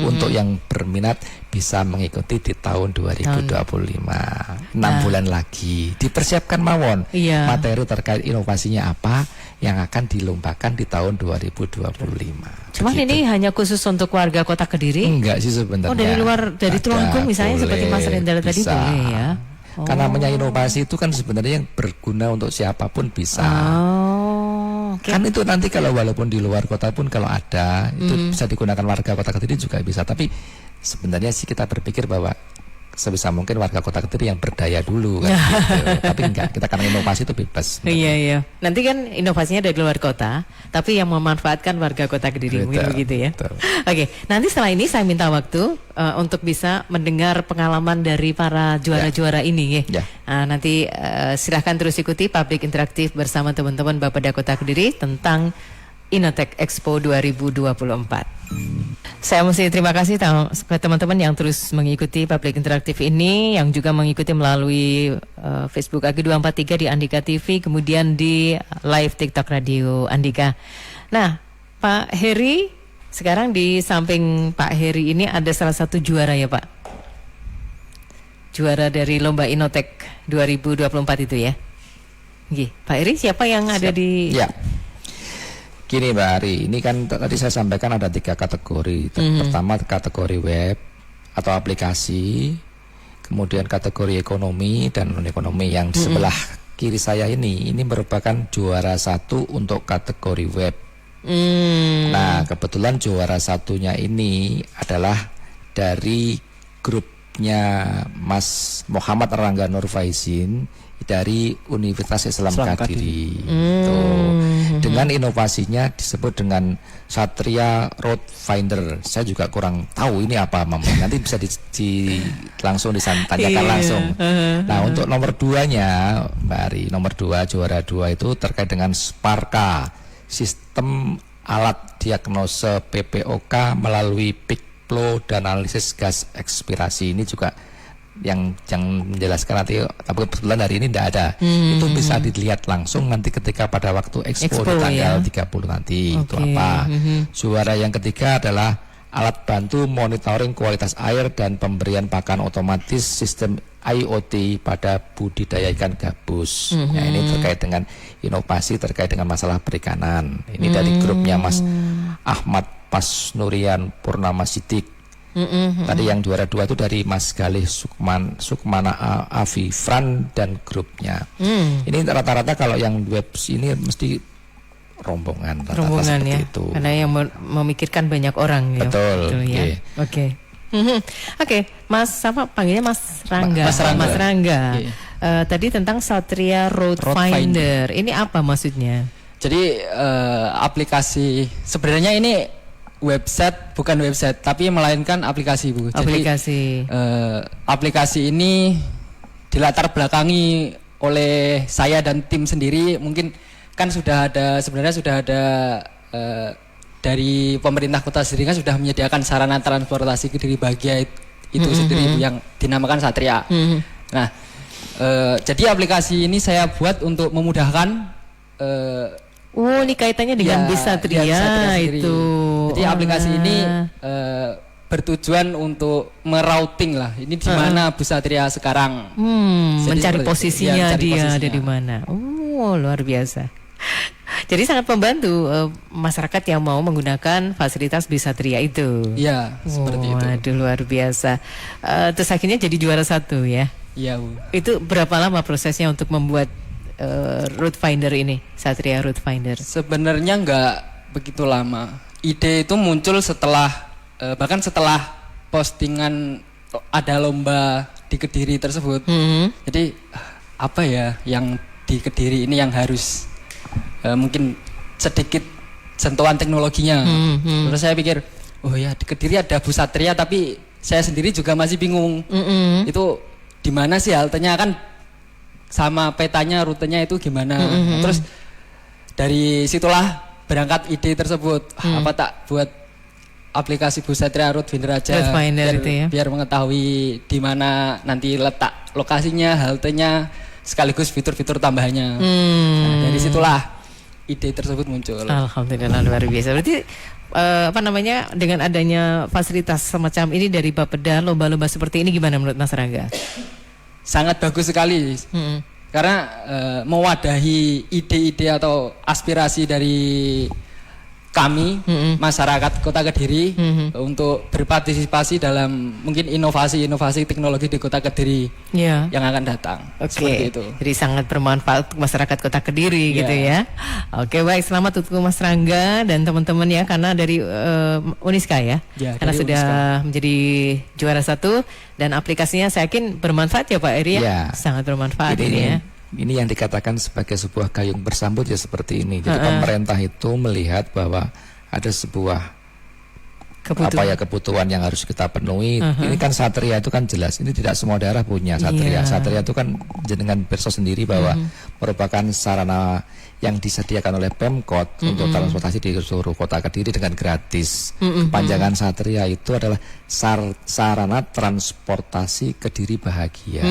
S2: Untuk yang berminat bisa mengikuti di tahun 2025. 6 bulan lagi dipersiapkan mawon materi terkait inovasinya apa yang akan dilombakan di tahun 2025.
S1: Cuman ini hanya khusus untuk warga Kota Kediri?
S2: Enggak sih sebenarnya.
S1: Oh, dari luar, dari Tulungagung misalnya, seperti Mas Rendra tadi boleh ya?
S2: Karena namanya inovasi itu kan sebenarnya yang berguna untuk siapapun bisa. Kan itu nanti kalau walaupun di luar kota pun kalau ada itu bisa digunakan warga Kota Kediri juga bisa. Tapi sebenarnya sih kita berpikir bahwa sebisa mungkin warga Kota Kediri yang berdaya dulu kan gitu. Tapi enggak, kita karena inovasi itu bebas.
S1: Iya. Nanti kan inovasinya dari luar kota, tapi yang memanfaatkan warga Kota Kediri, mungkin begitu ya.
S2: Betul.
S1: Oke, nanti setelah ini saya minta waktu untuk bisa mendengar pengalaman dari para juara-juara ini ya. Nanti silahkan terus ikuti Public Interaktif bersama teman-teman Bapeda Kota Kediri tentang Innotech Expo 2024. Saya mesti terima kasih ke teman-teman yang terus mengikuti Public Interaktif ini, yang juga mengikuti melalui Facebook AG243 di Andika TV, kemudian di live TikTok Radio Andika. Nah, Pak Heri, sekarang di samping Pak Heri ini ada salah satu juara ya Pak? Juara dari Lomba Innotech 2024 itu ya? Gih, Pak Heri siapa yang ada di...
S2: Ya. Gini Mbak Ari, ini kan tadi saya sampaikan ada 3 kategori. Pertama kategori web atau aplikasi, kemudian kategori ekonomi dan non-ekonomi. Yang di sebelah kiri saya ini merupakan juara 1 untuk kategori web. Nah, kebetulan juara satunya ini adalah dari grupnya Mas Muhammad Rangga Nurfaizin dari Universitas Islam Kediri. Dengan inovasinya disebut dengan Satria Road Finder. Saya juga kurang tahu ini apa, nanti bisa langsung ditanyakan langsung. Nah, untuk nomor 2-nya Mbak Ari, nomor 2 juara 2 itu terkait dengan Sparka, sistem alat diagnose PPOK melalui peak flow dan analisis gas ekspirasi. Ini juga yang menjelaskan nanti, tapi kebetulan hari ini tidak ada. Itu bisa dilihat langsung nanti ketika pada waktu Expo di tanggal 30 nanti. Itu apa? Juara yang ketiga adalah alat bantu monitoring kualitas air dan pemberian pakan otomatis sistem IoT pada budidaya ikan gabus. Nah, ini terkait dengan inovasi terkait dengan masalah perikanan. Ini dari grupnya Mas Ahmad Pasnurian Purnama Sidik. Tadi yang juara 2 itu dari Mas Galih Sukmana Afifran dan grupnya. Ini rata-rata kalau yang web ini mesti rombongan
S1: rombongan
S2: seperti
S1: ya,
S2: itu.
S1: Karena yang memikirkan banyak orang ya.
S2: Betul
S1: ya. Oke. Oke, Mas apa panggilnya Mas Rangga.
S6: Mas Rangga.
S1: Tadi tentang Satria Road Finder. Ini apa maksudnya?
S6: Jadi aplikasi sebenarnya ini bukan website tapi melainkan aplikasi Bu.
S1: Aplikasi.
S6: Jadi aplikasi ini dilatar belakangi oleh saya dan tim sendiri. Mungkin kan sebenarnya sudah ada dari pemerintah Kota Kediri kan sudah menyediakan sarana transportasi Kediri Bahagia itu sendiri yang dinamakan Satria. Nah, jadi aplikasi ini saya buat untuk memudahkan
S1: ini kaitannya dengan Bisatria itu.
S6: Jadi aplikasi ini bertujuan untuk merouting lah. Ini di mana Bisatria sekarang.
S1: Mencari posisinya dia ada di mana. Luar biasa. Jadi sangat membantu masyarakat yang mau menggunakan fasilitas Bisatria itu.
S6: Iya, seperti itu.
S1: Waduh, luar biasa. Terus akhirnya jadi juara 1 ya.
S6: Iya, Bu.
S1: Itu berapa lama prosesnya untuk membuat Route Finder ini, Satria Route Finder?
S6: Sebenarnya nggak begitu lama. Ide itu muncul setelah bahkan setelah postingan ada lomba di Kediri tersebut. Jadi apa ya yang di Kediri ini yang harus mungkin sedikit sentuhan teknologinya. Terus saya pikir, oh ya di Kediri ada bus Satria, tapi saya sendiri juga masih bingung. Itu di mana sih haltenya, kan sama petanya rutenya itu gimana. Terus dari situlah berangkat ide tersebut. Apa tak buat aplikasi bus Satria Route Finder aja,
S1: Route Finder
S6: biar,
S1: itu ya,
S6: biar mengetahui di mana nanti letak lokasinya, haltenya, sekaligus fitur-fitur tambahannya. Nah, dari situlah ide tersebut muncul.
S1: Alhamdulillah, luar biasa. Berarti dengan adanya fasilitas semacam ini dari Bapeda, lomba-lomba seperti ini gimana menurut Mas Rangga?
S6: Sangat bagus sekali. Karena mewadahi ide-ide atau aspirasi dari kami masyarakat Kota Kediri untuk berpartisipasi dalam mungkin inovasi-inovasi teknologi di Kota Kediri
S1: Ya.
S6: yang akan datang.
S1: Oke,
S6: Seperti itu.
S1: jadi sangat bermanfaat untuk masyarakat Kota Kediri
S6: Ya.
S1: gitu ya. Oke, baik, selamat untuk Mas Rangga dan teman-teman ya, karena dari Uniska ya,
S6: Ya,
S1: karena
S6: dari
S1: sudah
S6: Uniska.
S1: menjadi juara 1 dan aplikasinya saya yakin bermanfaat ya Pak Eri ya,
S2: Ya.
S1: sangat bermanfaat ini ya.
S2: Ini yang dikatakan sebagai sebuah gayung bersambut ya seperti ini. Jadi pemerintah itu melihat bahwa ada sebuah kebutuhan yang harus kita penuhi. Ini kan Satria itu kan jelas. Ini tidak semua daerah punya Satria.
S1: Iya.
S2: Satria itu kan jenengan pirsa sendiri bahwa merupakan sarana yang disediakan oleh Pemkot untuk transportasi di seluruh Kota Kediri dengan gratis. Kepanjangan Satria itu adalah sarana transportasi Kediri Bahagia.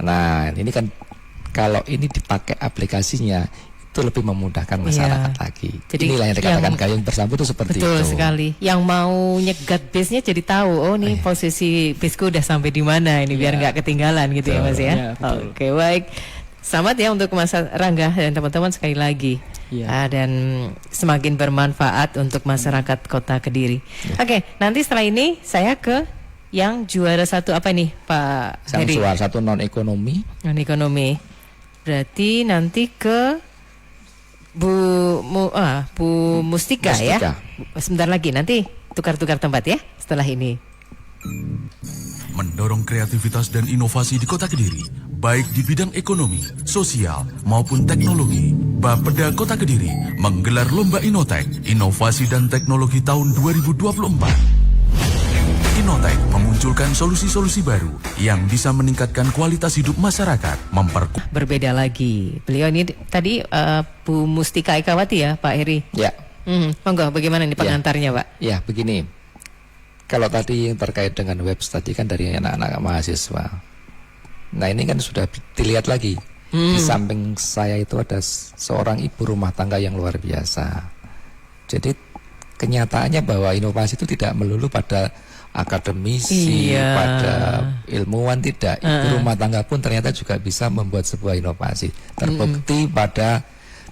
S2: Nah, ini kan kalau ini dipakai aplikasinya itu lebih memudahkan masyarakat lagi.
S1: Jadi
S2: inilah yang dikatakan
S1: yang-
S2: gayung bersambut itu seperti
S1: Betul
S2: itu.
S1: sekali. Yang mau nyegat bisnya jadi tahu, oh nih posisi bisku udah sampai di mana ini biar nggak ketinggalan gitu ya Mas ya.
S6: Ya, betul.
S1: Oke, baik. Selamat ya untuk Mas Rangga dan teman-teman sekali lagi.
S6: Iya.
S1: Dan semakin bermanfaat untuk masyarakat Kota Kediri. Oke, nanti setelah ini saya ke yang juara 1 apa nih Pak
S2: Yang
S1: Heri?
S2: juara 1 non ekonomi.
S1: Non ekonomi. Berarti nanti ke Bu Mustika ya.
S2: Mustika.
S1: Sebentar lagi nanti tukar-tukar tempat ya setelah ini.
S7: Mendorong kreativitas dan inovasi di Kota Kediri, baik di bidang ekonomi, sosial, maupun teknologi. Bapeda Kota Kediri menggelar Lomba Inotek, Inovasi dan Teknologi tahun 2024. Inotek memunculkan solusi-solusi baru yang bisa meningkatkan kualitas hidup masyarakat,
S1: Berbeda lagi. Beliau ini tadi Bu Mustika Ekawati ya Pak Heri.
S2: Ya,
S1: Monggo bagaimana nih
S2: Ya.
S1: pengantarnya Pak?
S2: ya begini. Kalau tadi yang terkait dengan web tadi kan dari anak-anak mahasiswa. Nah ini kan sudah dilihat lagi. Di samping saya itu ada seorang ibu rumah tangga yang luar biasa. Jadi kenyataannya bahwa inovasi itu tidak melulu pada akademisi,
S1: Iya.
S2: pada ilmuwan, tidak. Ibu rumah tangga pun ternyata juga bisa membuat sebuah inovasi. Terbukti pada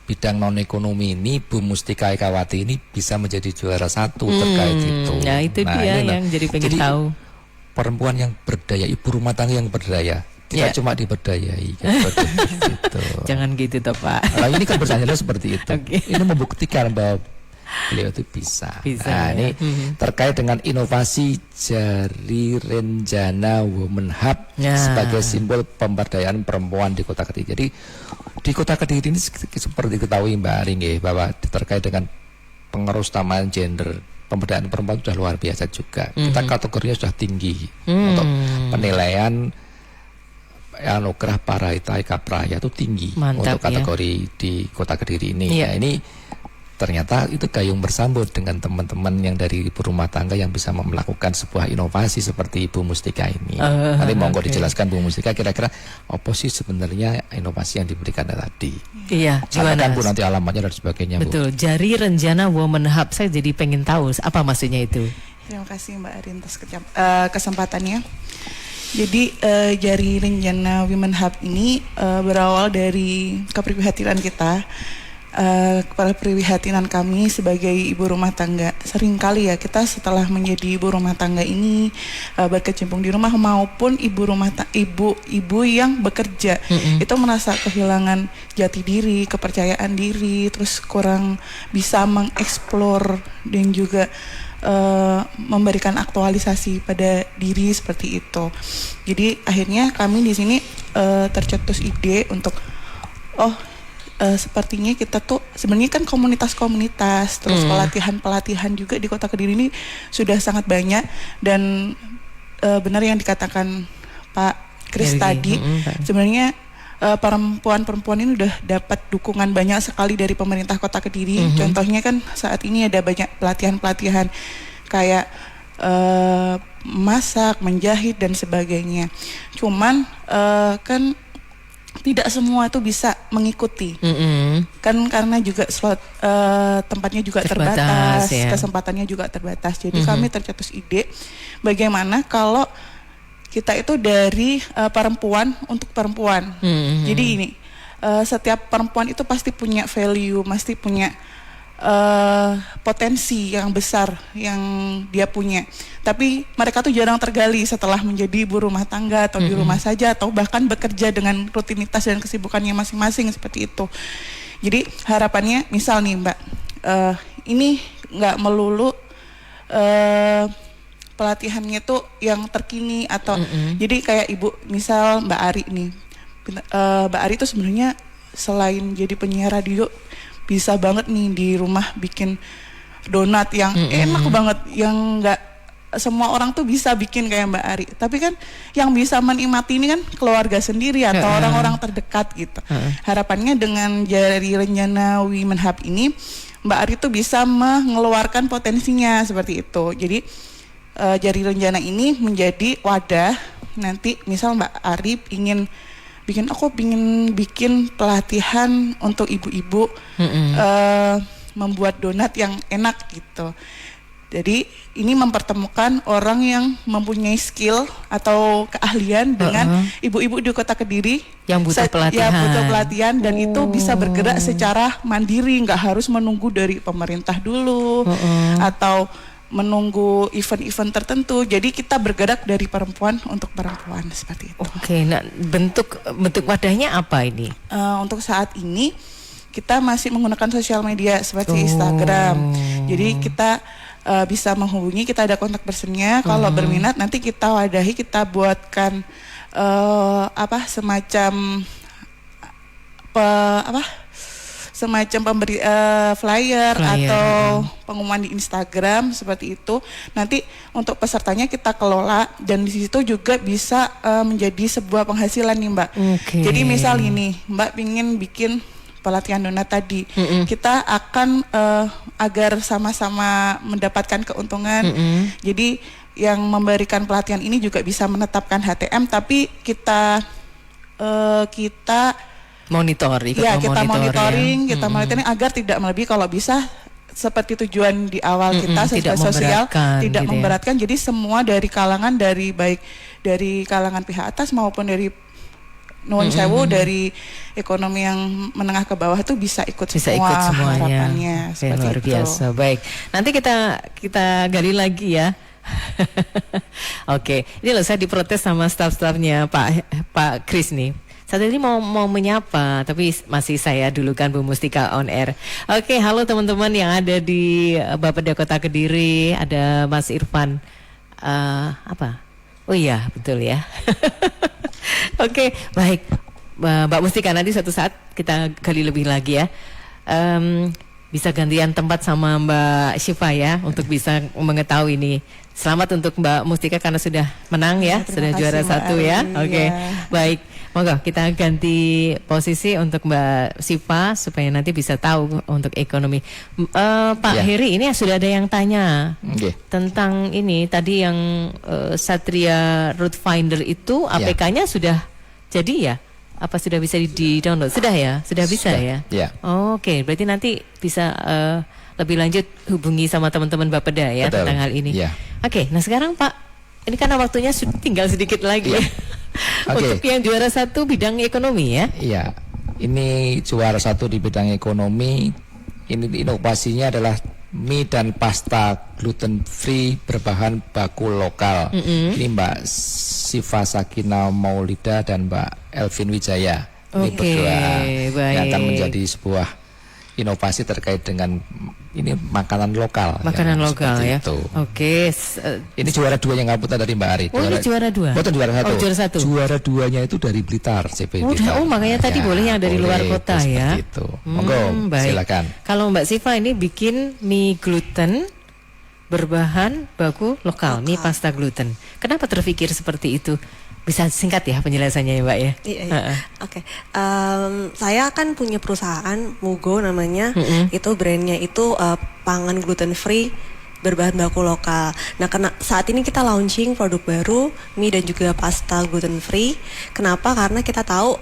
S2: bidang non ekonomi ini Bu Mustika Ekawati ini bisa menjadi juara 1 terkait itu.
S1: Nah itu dia
S2: ini
S1: yang jadi pengen tahu.
S2: Perempuan yang berdaya, ibu rumah tangga yang berdaya, tidak
S1: Ya.
S2: cuma diberdayai kan, gitu.
S1: Jangan gitu toh Pak.
S2: Nah, ini kan berjalan seperti itu.
S1: Oke.
S2: Ini membuktikan bahwa beliau itu bisa.
S1: Bisa,
S2: Nah,
S1: ya.
S2: ini terkait dengan inovasi Jari Renjana Women Hub
S1: Ya.
S2: sebagai simbol pemberdayaan perempuan di Kota Kediri. Jadi di Kota Kediri ini seperti diketahui Mbak Aring ya, bahwa terkait dengan pengerusamaan gender, pemberdayaan perempuan sudah luar biasa juga. Kita kategorinya sudah tinggi untuk penilaian anugerah Parahita Eka Praya itu tinggi.
S1: Mantap,
S2: untuk kategori di Kota Kediri ini.
S1: Iya.
S2: Nah, ini ternyata itu gayung bersambut dengan teman-teman yang dari ibu rumah tangga yang bisa melakukan sebuah inovasi seperti Ibu Mustika ini. Nanti monggo dijelaskan Bu Mustika kira-kira apa sih sebenarnya inovasi yang diberikan tadi.
S1: Iya, gimana?
S2: Sampaikan Bu nanti alamatnya dan sebagainya Bu.
S1: Betul, Jari Renjana Women Hub. Saya jadi pengen tahu apa maksudnya itu.
S8: Terima kasih Mbak Arin atas kesempatannya. Jadi Jari Renjana Women Hub ini berawal dari keprihatinan kita, keprihatinan kami sebagai ibu rumah tangga. Seringkali ya kita setelah menjadi ibu rumah tangga ini berkecimpung di rumah maupun ibu yang bekerja, itu merasa kehilangan jati diri, kepercayaan diri, terus kurang bisa mengeksplor dan juga memberikan aktualisasi pada diri seperti itu. Jadi akhirnya kami di sini tercetus ide untuk sepertinya kita tuh sebenarnya kan komunitas-komunitas, terus pelatihan-pelatihan juga di Kota Kediri ini sudah sangat banyak dan benar yang dikatakan Pak Kris
S1: Heri,
S8: tadi, sebenarnya perempuan-perempuan ini udah dapat dukungan banyak sekali dari pemerintah Kota Kediri. Contohnya kan saat ini ada banyak pelatihan-pelatihan kayak masak, menjahit dan sebagainya. Cuman kan tidak semua tuh bisa mengikuti. Kan karena juga slot tempatnya juga terbatas,
S1: ya.
S8: kesempatannya juga terbatas. Jadi kami tercetus ide bagaimana kalau kita itu dari perempuan untuk perempuan. Jadi ini setiap perempuan itu pasti punya value, pasti punya potensi yang besar yang dia punya. Tapi mereka tuh jarang tergali setelah menjadi ibu rumah tangga atau di rumah saja atau bahkan bekerja dengan rutinitas dan kesibukannya masing-masing seperti itu. Jadi harapannya misal nih Mbak, ini nggak melulu pelatihannya tuh yang terkini atau jadi kayak ibu misal Mbak Ari nih, Mbak Ari tuh sebenarnya selain jadi penyiar radio bisa banget nih di rumah bikin donat yang enak banget, yang nggak semua orang tuh bisa bikin kayak Mbak Ari. Tapi kan yang bisa menikmati ini kan keluarga sendiri atau orang-orang terdekat gitu. Harapannya dengan Jari Renjana Women Hub ini Mbak Ari tuh bisa mengeluarkan potensinya seperti itu. Jadi Jari Renjana ini menjadi wadah. Nanti misal Mbak Ari ingin bikin pelatihan untuk ibu-ibu membuat donat yang enak gitu. Jadi ini mempertemukan orang yang mempunyai skill atau keahlian dengan ibu-ibu di Kota Kediri
S1: yang butuh pelatihan.
S8: Ya, butuh pelatihan dan itu bisa bergerak secara mandiri, nggak harus menunggu dari pemerintah dulu atau menunggu event-event tertentu. Jadi kita bergerak dari perempuan untuk perempuan seperti itu.
S1: Oke, nah bentuk wadahnya apa ini?
S8: Untuk saat ini kita masih menggunakan sosial media seperti Instagram. Jadi kita bisa menghubungi, kita ada kontak personnya. Kalau berminat nanti kita wadahi, kita buatkan semacam flyer atau pengumuman di Instagram seperti itu. Nanti untuk pesertanya kita kelola dan di situ juga bisa menjadi sebuah penghasilan nih Mbak. Jadi misal ini Mbak pingin bikin pelatihan donat tadi, kita akan agar sama-sama mendapatkan keuntungan. Jadi yang memberikan pelatihan ini juga bisa menetapkan HTM, tapi kita
S1: monitoring
S8: agar tidak melebihi, kalau bisa seperti tujuan di awal kita sesuai sosial, tidak memberatkan. Jadi semua dari kalangan, baik dari kalangan pihak atas maupun dari nuwun sewu dari ekonomi yang menengah ke bawah itu bisa ikut semuanya. Harapannya
S1: luar biasa. Baik, nanti kita gali lagi ya. Oke, ini loh saya diprotes sama staf-stafnya Pak Kris nih. Saat ini mau menyapa, tapi masih saya dulukan Bu Mustika on air. Oke, halo teman-teman yang ada di Bapeda Kota Kediri, ada Mas Irfan. Oh iya, betul ya. Oke, baik. Mbak Mustika, nanti suatu saat kita gali lebih lagi ya. Bisa gantian tempat sama Mbak Syifa ya, untuk bisa mengetahui ini. Selamat untuk Mbak Mustika karena sudah menang ya, sudah juara 1 ya. Oke, baik. Moga kita ganti posisi untuk Mbak Syifa supaya nanti bisa tahu untuk ekonomi. Pak Heri, ini sudah ada yang tanya tentang ini tadi yang Satria Root Finder itu APK-nya sudah jadi ya? Apa sudah bisa di-download? Sudah ya? Sudah bisa ya? Oke, berarti nanti bisa lebih lanjut hubungi sama teman-teman Bapeda ya tentang hal ini. Oke, nah sekarang Pak, ini karena waktunya tinggal sedikit lagi. Untuk yang juara 1 bidang ekonomi ya? Iya,
S2: ini juara 1 di bidang ekonomi. Ini inovasinya adalah mie dan pasta gluten free berbahan baku lokal. Ini Mbak Syifa Sakina Maulida dan Mbak Elvin Wijaya. Ini berdua yang akan menjadi sebuah inovasi terkait dengan ini makanan lokal.
S1: Makanan lokal ya.
S2: Ini juara 2 yang ngaputan dari Mbak Ari.
S1: Ini juara 2.
S2: Bukan juara 1.
S1: Juara 1.
S2: Juara 2-nya itu dari Blitar, CP Blitar.
S1: Makanya tadi boleh yang dari luar kota ya.
S2: Itu. Monggo, silakan.
S1: Kalau Mbak Syifa ini bikin mie gluten berbahan baku lokal, mie pasta gluten. Kenapa terpikir seperti itu? Bisa singkat ya penjelasannya ya Mbak ya?
S9: Iya. Oke. Saya kan punya perusahaan Mugo namanya, itu brandnya itu pangan gluten free berbahan baku lokal. Nah, saat ini kita launching produk baru mie dan juga pasta gluten free. Kenapa? Karena kita tahu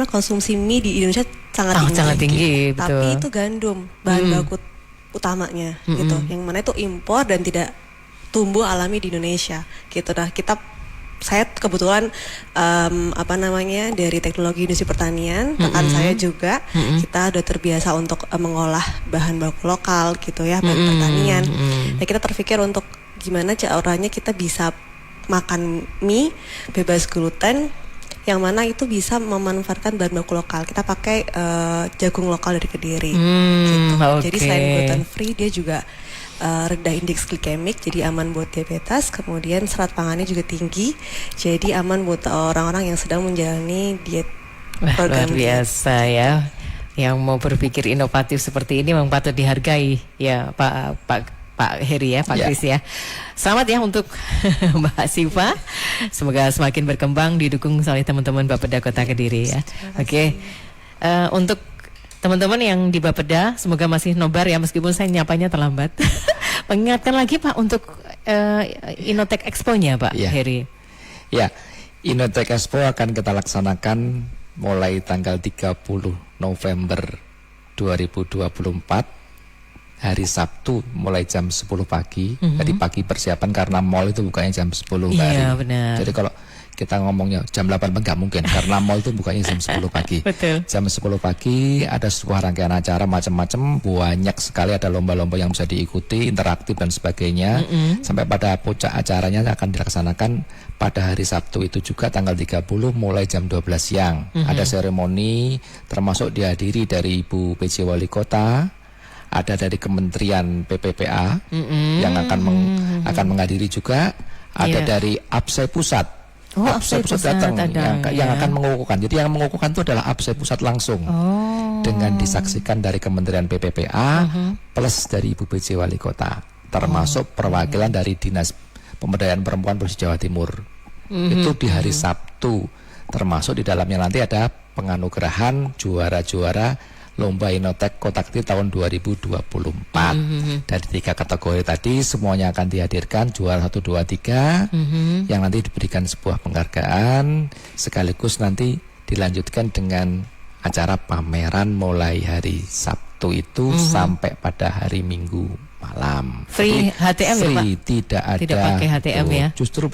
S9: konsumsi mie di Indonesia sangat tinggi.
S1: Betul.
S9: Tapi itu gandum bahan baku utamanya gitu. Yang mana itu impor dan tidak tumbuh alami di Indonesia gitu. Nah, kita saya kebetulan dari teknologi industri pertanian, rekan saya juga kita udah terbiasa untuk mengolah bahan baku lokal gitu ya, bahan pertanian. Nah, kita terpikir untuk gimana caranya kita bisa makan mie bebas gluten yang mana itu bisa memanfaatkan bahan baku lokal. Kita pakai jagung lokal dari Kediri gitu. Jadi selain gluten free dia juga rendah indeks glikemik, jadi aman buat diabetes. Kemudian serat pangannya juga tinggi, jadi aman buat orang-orang yang sedang menjalani diet.
S1: Luar biasa ya. Yang mau berpikir inovatif seperti ini memang patut dihargai ya Pak Heri ya, Pak Kris ya. Selamat ya untuk Mbak Siva. Semoga semakin berkembang, didukung oleh teman-teman Bapeda Kota Kediri ya. Oke. Untuk teman-teman yang di Bapeda, semoga masih nobar ya meskipun saya nyapanya terlambat. Mengingatkan lagi Pak untuk Innotek Expo-nya Pak Heri.
S2: Ya, Innotek Expo akan kita laksanakan mulai tanggal 30 November 2024. Hari Sabtu mulai jam 10 pagi. Jadi pagi persiapan karena mall itu bukanya jam 10 hari.
S1: Iya benar.
S2: Jadi kalau kita ngomongnya jam 8 enggak mungkin karena mall itu bukanya jam 10 pagi.
S1: Betul.
S2: Jam 10 pagi ada sebuah rangkaian acara macam-macam, banyak sekali, ada lomba-lomba yang bisa diikuti, interaktif dan sebagainya. Sampai pada puncak acaranya akan dilaksanakan pada hari Sabtu itu juga tanggal 30 mulai jam 12 siang. Ada seremoni termasuk dihadiri dari Ibu PJ Wali Kota, ada dari Kementerian PPPA yang akan menghadiri juga, ada dari APSEI Pusat. APSEI Pusat datang yang akan mengukuhkan. Jadi yang mengukuhkan itu adalah APSEI Pusat langsung. Dengan disaksikan dari Kementerian PPPA plus dari Ibu PJ Wali Kota, termasuk perwakilan dari Dinas Pemberdayaan Perempuan Provinsi Jawa Timur. Itu di hari Sabtu. Termasuk di dalamnya nanti ada penganugerahan juara-juara Lomba Innotek Kota Kediri tahun 2024. Dari 3 kategori tadi semuanya akan dihadirkan juara 1, 2, 3 yang nanti diberikan sebuah penghargaan, sekaligus nanti dilanjutkan dengan acara pameran mulai hari Sabtu itu sampai pada hari Minggu malam.
S1: Free HTM ya Pak?
S2: Tidak ada.
S1: Tidak pakai HTM ya?
S2: Justru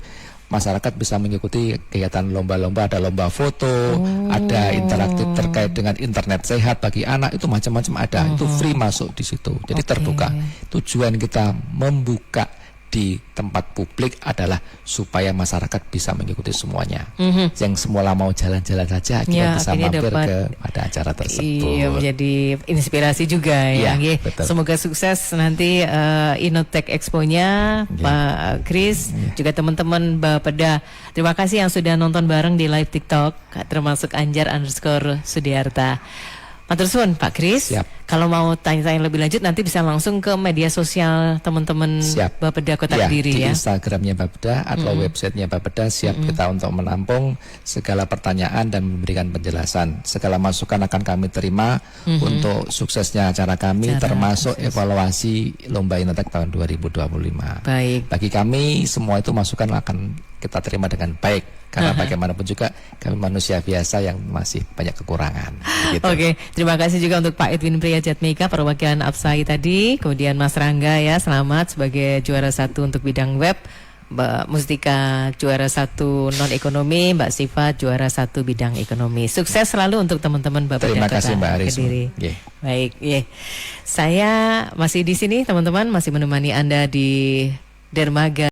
S2: masyarakat bisa mengikuti kegiatan lomba-lomba, ada lomba foto, ada interaktif terkait dengan internet sehat bagi anak, itu macam-macam ada. Itu free masuk di situ. Jadi terbuka. Tujuan kita membuka di tempat publik adalah supaya masyarakat bisa mengikuti semuanya. Yang semula mau jalan-jalan saja kita bisa mampir pada acara tersebut.
S1: Iya, menjadi inspirasi juga ya. Semoga sukses nanti Innotek Expo-nya Pak Kris, juga teman-teman Bapeda. Terima kasih yang sudah nonton bareng di live TikTok, termasuk Anjar_Sudiarta. Matur suwun Pak Kris. Kalau mau tanya-tanya lebih lanjut nanti bisa langsung ke media sosial teman-teman Bapeda Kota Kediri ya. Di
S2: Instagramnya Bapeda atau websitenya Bapeda siap kita untuk menampung segala pertanyaan dan memberikan penjelasan. Segala masukan akan kami terima untuk suksesnya acara kami, termasuk evaluasi Lomba Innotek tahun 2025.
S1: Baik.
S2: Bagi kami semua itu masukan akan kita terima dengan baik. Karena bagaimanapun juga kami manusia biasa yang masih banyak kekurangan.
S1: Oke, terima kasih juga untuk Pak Edwin Priyajatmika perwakilan APSEI tadi. Kemudian Mas Rangga ya, selamat sebagai juara 1 untuk bidang web. Mbak Mustika juara 1 non ekonomi, Mbak Siva juara 1 bidang ekonomi. Sukses selalu untuk teman-teman Bapeda
S2: Terima kasih Mbak
S1: Kediri. Baik, saya masih di sini teman-teman, masih menemani Anda di Dermaga